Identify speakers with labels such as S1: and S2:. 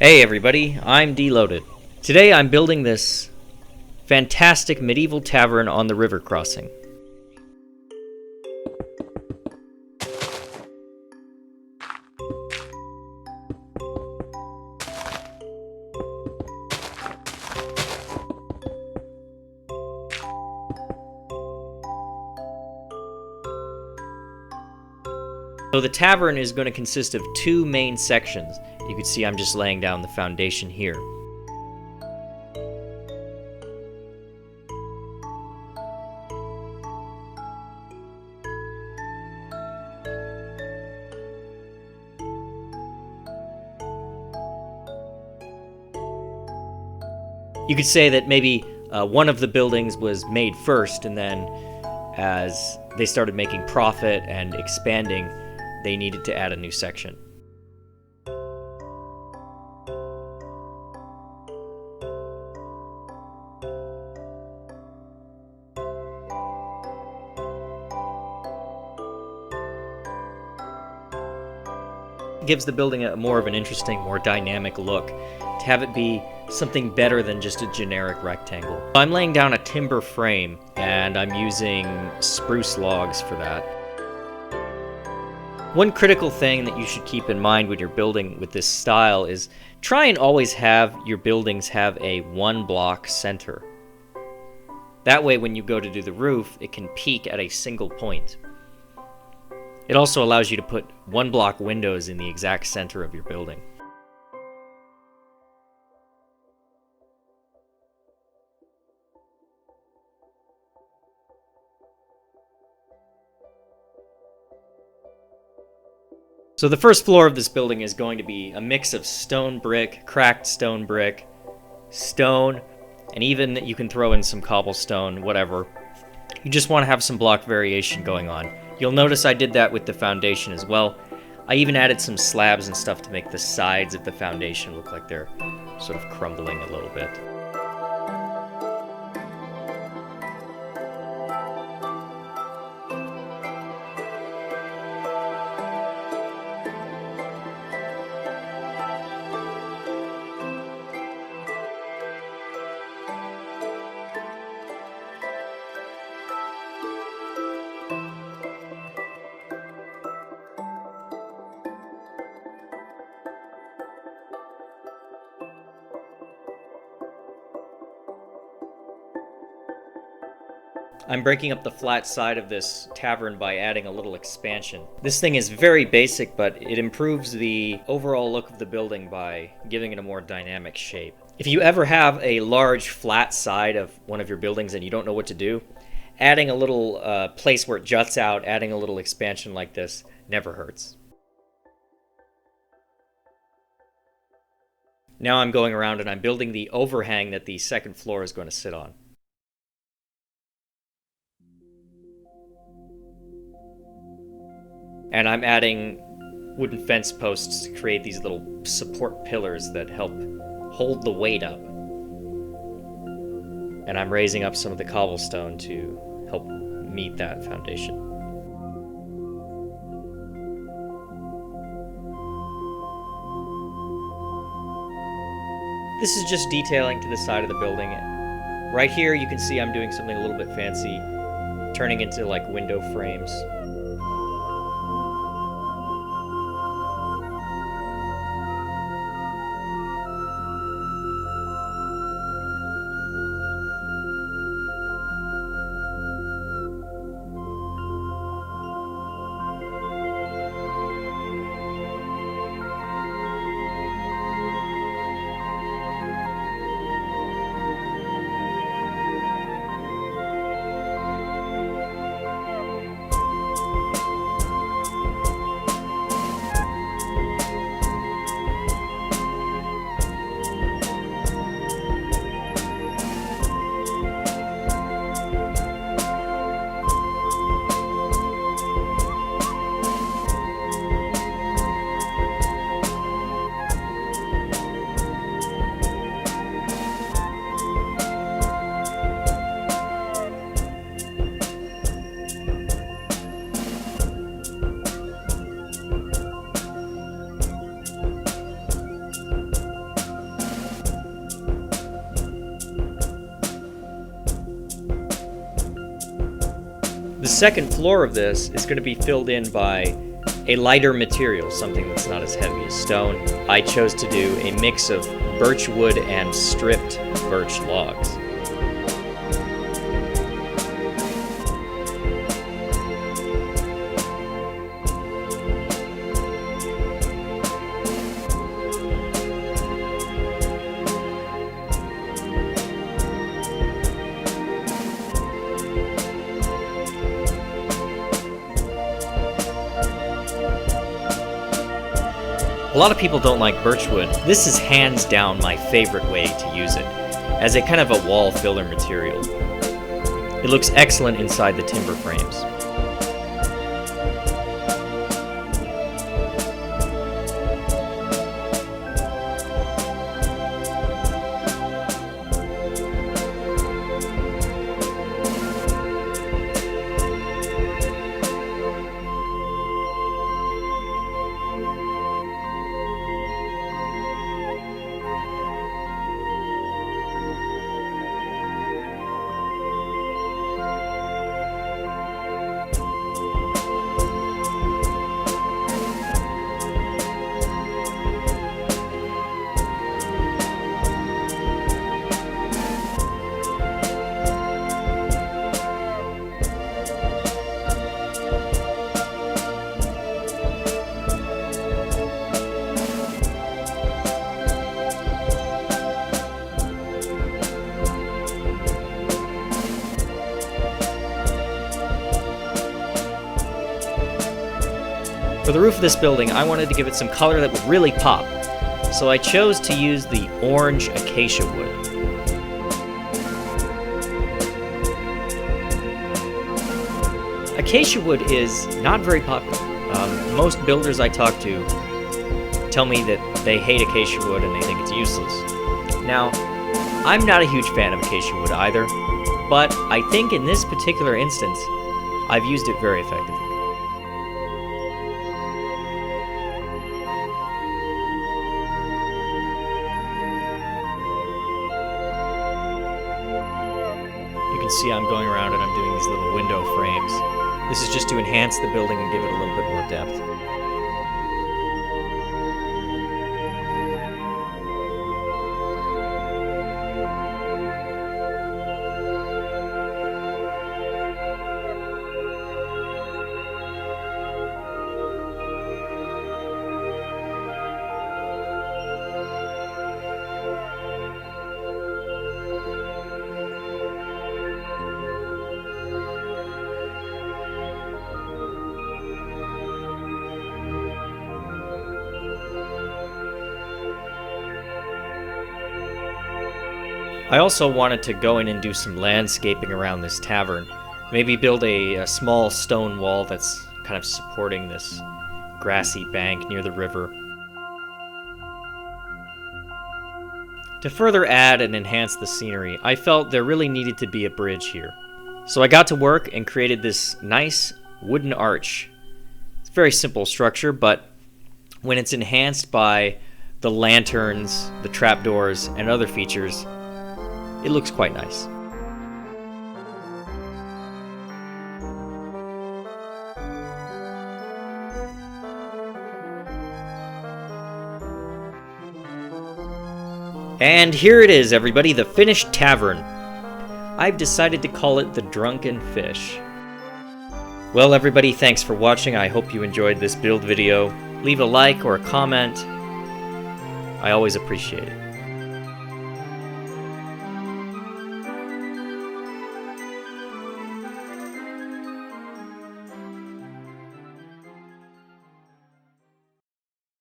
S1: Hey everybody, I'm Deloaded. Today I'm building this fantastic medieval tavern on the river crossing. So the tavern is going to consist of two main sections. You can see I'm just laying down the foundation here. You could say that maybe one of the buildings was made first, and then as they started making profit and expanding, they needed to add a new section. It gives the building a more of an interesting, more dynamic look, to have it be something better than just a generic rectangle. I'm laying down a timber frame, and I'm using spruce logs for that. One critical thing that you should keep in mind when you're building with this style is try and always have your buildings have a one block center. That way when you go to do the roof, it can peak at a single point. It also allows you to put one block windows in the exact center of your building. So the first floor of this building is going to be a mix of stone brick, cracked stone brick, stone, and even you can throw in some cobblestone, whatever. You just want to have some block variation going on. You'll notice I did that with the foundation as well. I even added some slabs and stuff to make the sides of the foundation look like they're sort of crumbling a little bit. I'm breaking up the flat side of this tavern by adding a little expansion. This thing is very basic, but it improves the overall look of the building by giving it a more dynamic shape. If you ever have a large flat side of one of your buildings and you don't know what to do, adding a little place where it juts out, adding a little expansion like this, never hurts. Now I'm going around and I'm building the overhang that the second floor is going to sit on. And I'm adding wooden fence posts to create these little support pillars that help hold the weight up. And I'm raising up some of the cobblestone to help meet that foundation. This is just detailing to the side of the building. Right here you can see I'm doing something a little bit fancy, turning into like window frames. The second floor of this is going to be filled in by a lighter material, something that's not as heavy as stone. I chose to do a mix of birch wood and stripped birch logs. A lot of people don't like birchwood. This is hands down my favorite way to use it, as a kind of a wall filler material. It looks excellent inside the timber frames. For the roof of this building, I wanted to give it some color that would really pop, so I chose to use the orange acacia wood. Acacia wood is not very popular. Most builders I talk to tell me that they hate acacia wood and they think it's useless. Now, I'm not a huge fan of acacia wood either, but I think in this particular instance, I've used it very effectively. You can see I'm going around and I'm doing these little window frames. This is just to enhance the building and give it a little bit more depth. I also wanted to go in and do some landscaping around this tavern. Maybe build a small stone wall that's kind of supporting this grassy bank near the river. To further add and enhance the scenery, I felt there really needed to be a bridge here. So I got to work and created this nice wooden arch. It's a very simple structure, but when it's enhanced by the lanterns, the trapdoors, and other features, it looks quite nice. And here it is, everybody, the finished tavern. I've decided to call it the Drunken Fish. Well, everybody, thanks for watching. I hope you enjoyed this build video. Leave a like or a comment. I always appreciate it.